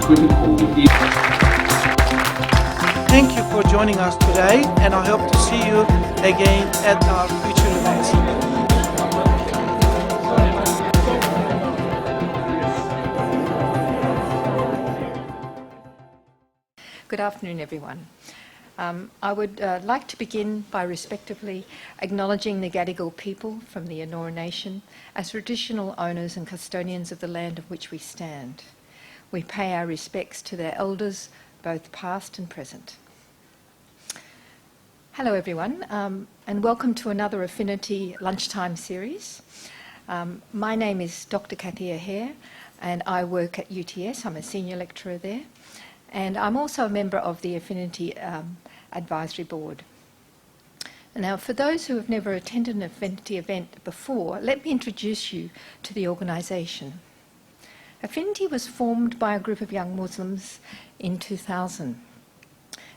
critical. Thank you for joining us today, and I hope to see you again at our future events. Good afternoon, everyone. I would like to begin by respectively acknowledging the Gadigal people from the Eora Nation as traditional owners and custodians of the land on which we stand. We pay our respects to their elders, both past and present. Hello, everyone, and welcome to another Affinity Lunchtime series. My name is Dr. Thea, and I work at UTS. I'm a senior lecturer there. And I'm also a member of the Affinity Advisory Board. Now, for those who have never attended an Affinity event before, let me introduce you to the organisation. Affinity was formed by a group of young Muslims in 2000.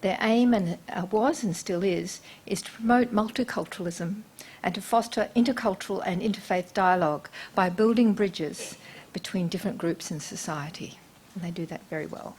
Their aim was and still is to promote multiculturalism and to foster intercultural and interfaith dialogue by building bridges between different groups in society. And they do that very well.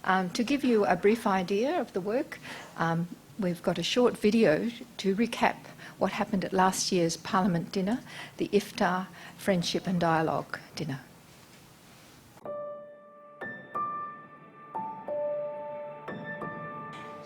To give you a brief idea of the work, we've got a short video to recap what happened at last year's Parliament dinner, the Iftar Friendship and Dialogue dinner.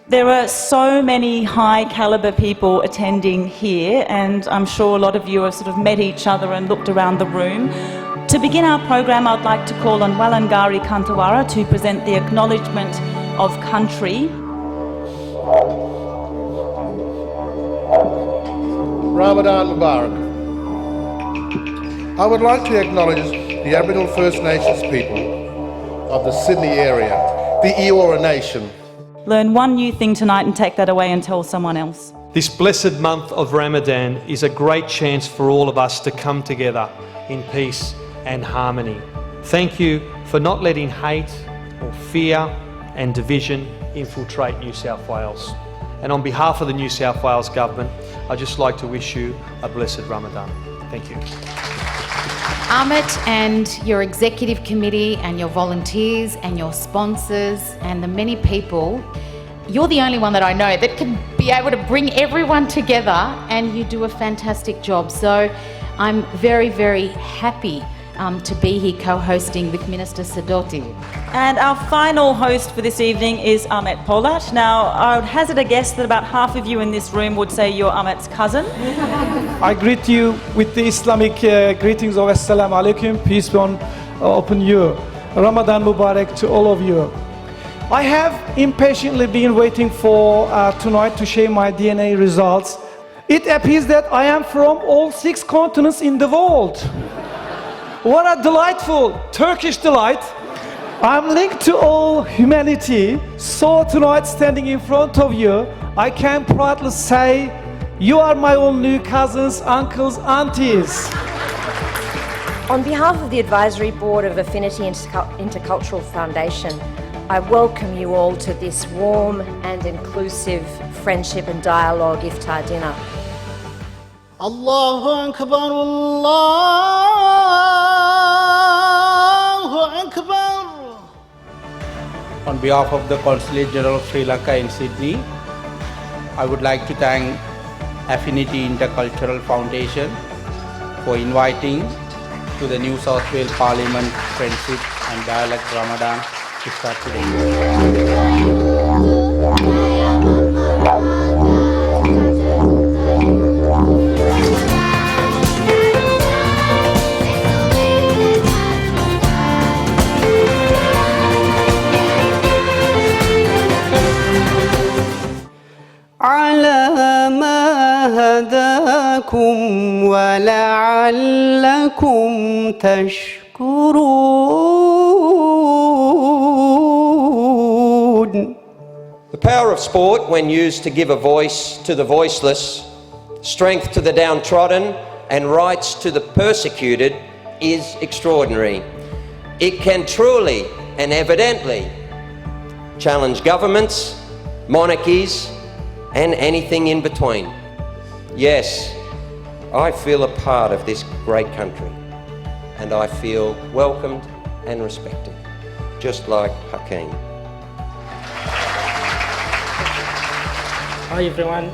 There are so many high calibre people attending here, and I'm sure a lot of you have sort of met each other and looked around the room. To begin our program, I'd like to call on Walangari Kantawara to present the acknowledgement of country. Ramadan Mubarak. I would like to acknowledge the Aboriginal First Nations people of the Sydney area, the Eora Nation. Learn one new thing tonight and take that away and tell someone else. This blessed month of Ramadan is a great chance for all of us to come together in peace and harmony. Thank you for not letting hate or fear and division infiltrate New South Wales. And on behalf of the New South Wales Government, I'd just like to wish you a blessed Ramadan. Thank you. Amit and your executive committee and your volunteers and your sponsors and the many people, you're the only one that I know that can be able to bring everyone together, and you do a fantastic job. So I'm very, very happy to be here co-hosting with Minister Sidoti. And our final host for this evening is Ahmet Polat. Now, I would hazard a guess that about half of you in this room would say you're Ahmet's cousin. I greet you with the Islamic greetings of Assalamu alaikum, peace be upon you. Ramadan Mubarak to all of you. I have impatiently been waiting for tonight to share my DNA results. It appears that I am from all 6 continents in the world. What a delightful Turkish delight. I'm linked to all humanity. So tonight, standing in front of you, I can proudly say, you are my own new cousins, uncles, aunties. On behalf of the Advisory Board of Affinity Intercultural Foundation, I welcome you all to this warm and inclusive friendship and dialogue iftar dinner. Allahu Akbar, Allahu Akbar. On behalf of the Consulate General of Sri Lanka in Sydney, I would like to thank Affinity Intercultural Foundation for inviting to the New South Wales Parliament Friendship and Dialogue Ramadan to start today. على ما هداكم ولعلكم تشكرون. The power of sport, when used to give a voice to the voiceless, strength to the downtrodden, and rights to the persecuted, is extraordinary. It can truly and evidently challenge governments, monarchies, and anything in between. Yes, I feel a part of this great country, and I feel welcomed and respected. just like Hakeem. Hi everyone.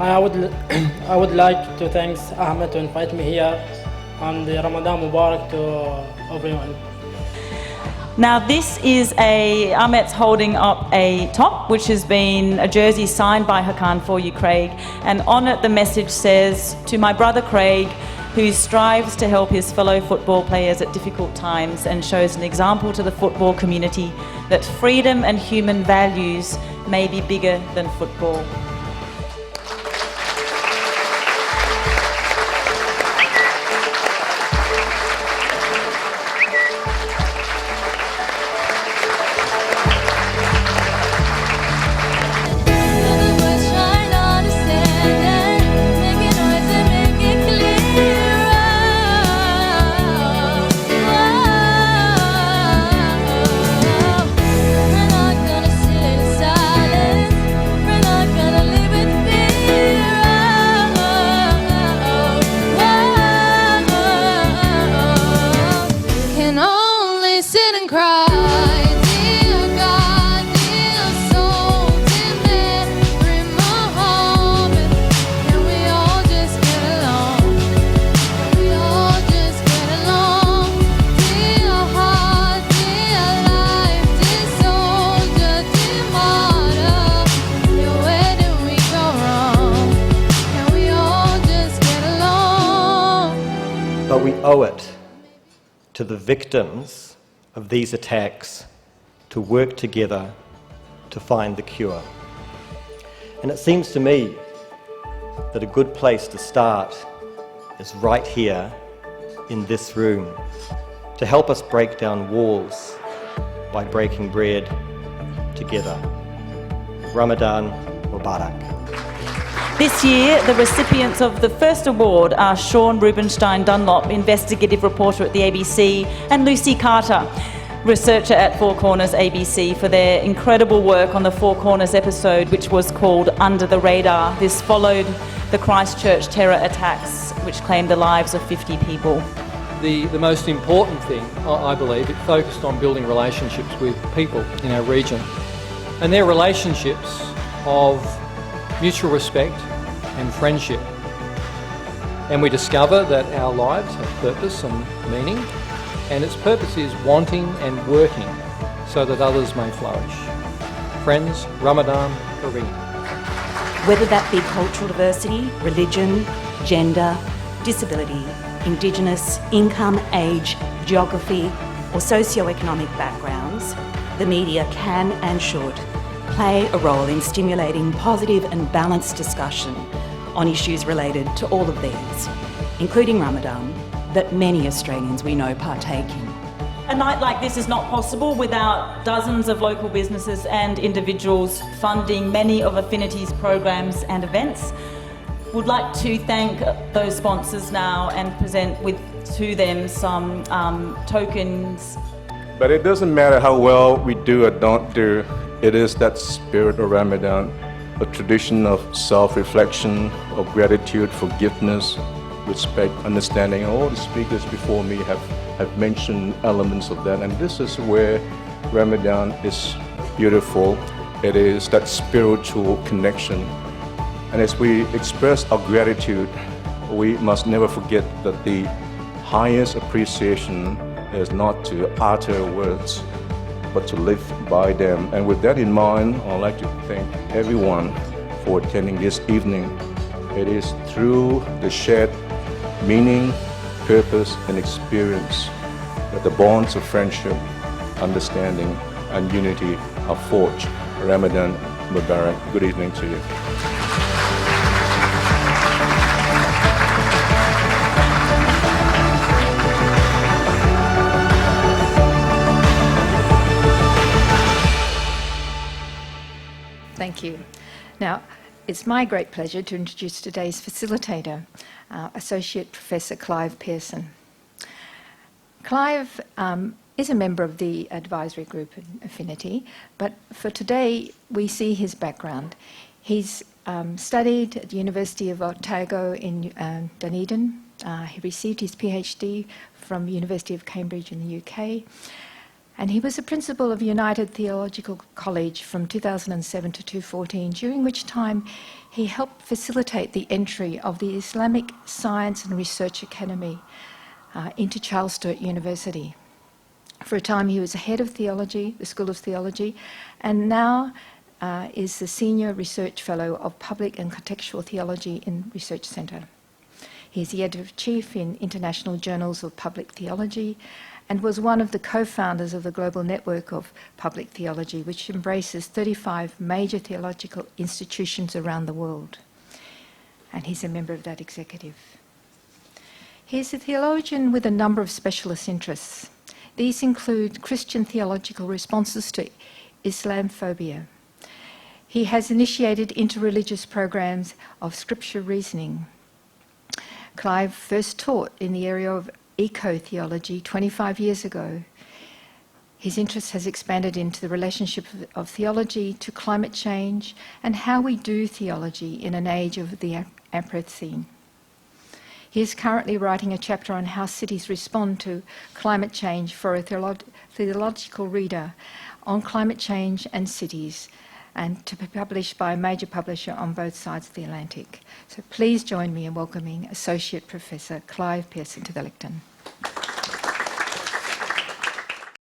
I would like to thank Ahmed to invite me here, and Ramadan Mubarak to everyone. Now this is Ahmet's holding up a top which has been a jersey signed by Hakan for you, Craig, and on it the message says, "To my brother Craig, who strives to help his fellow football players at difficult times and shows an example to the football community that freedom and human values may be bigger than football." But we owe it to the victims of these attacks to work together to find the cure. And it seems to me that a good place to start is right here in this room, to help us break down walls by breaking bread together. Ramadan Mubarak. This year, the recipients of the first award are Sean Rubenstein Dunlop, investigative reporter at the ABC, and Lucy Carter, researcher at Four Corners ABC, for their incredible work on the Four Corners episode, which was called Under the Radar. This followed the Christchurch terror attacks, which claimed the lives of 50 people. The most important thing, I believe, it focused on building relationships with people in our region, and their relationships of mutual respect and friendship. And we discover that our lives have purpose and meaning, and its purpose is wanting and working so that others may flourish. Friends, Ramadan Kareem. Whether that be cultural diversity, religion, gender, disability, Indigenous, income, age, geography, or socio-economic backgrounds, the media can and should play a role in stimulating positive and balanced discussion on issues related to all of these, including Ramadan, that many Australians we know partake in. A night like this is not possible without dozens of local businesses and individuals funding many of Affinity's programs and events. Would like to thank those sponsors now and present to them some tokens. But it doesn't matter how well we do or don't do, it is that spirit of Ramadan, a tradition of self-reflection, of gratitude, forgiveness, respect, understanding. All the speakers before me have mentioned elements of that, and this is where Ramadan is beautiful. It is that spiritual connection. And as we express our gratitude, we must never forget that the highest appreciation is not to utter words, but to live by them. And with that in mind, I'd like to thank everyone for attending this evening. It is through the shared meaning, purpose, and experience that the bonds of friendship, understanding, and unity are forged. Ramadan Mubarak. Good evening to you. Thank you. Now, it's my great pleasure to introduce today's facilitator, Associate Professor Clive Pearson. Clive is a member of the advisory group in Affinity, but for today we see his background. He's studied at the University of Otago in Dunedin. He received his PhD from University of Cambridge in the UK, And he was a principal of United Theological College from 2007 to 2014, during which time he helped facilitate the entry of the Islamic Science and Research Academy into Charles Sturt University. For a time he was head of theology, the School of Theology, and now is the Senior Research Fellow of Public and Contextual Theology in Research Centre. He is the editor-in-chief in International Journals of Public Theology and was one of the co-founders of the Global Network of Public Theology, which embraces 35 major theological institutions around the world. And he's a member of that executive. He's a theologian with a number of specialist interests. These include Christian theological responses to Islamophobia. He has initiated interreligious programs of scripture reasoning. Clive first taught in the area of eco-theology 25 years ago. His interest has expanded into the relationship of theology to climate change and how we do theology in an age of the Anthropocene. He is currently writing a chapter on how cities respond to climate change for a theological reader on climate change and cities, and to be published by a major publisher on both sides of the Atlantic. So please join me in welcoming Associate Professor Clive Pearson to the lectern.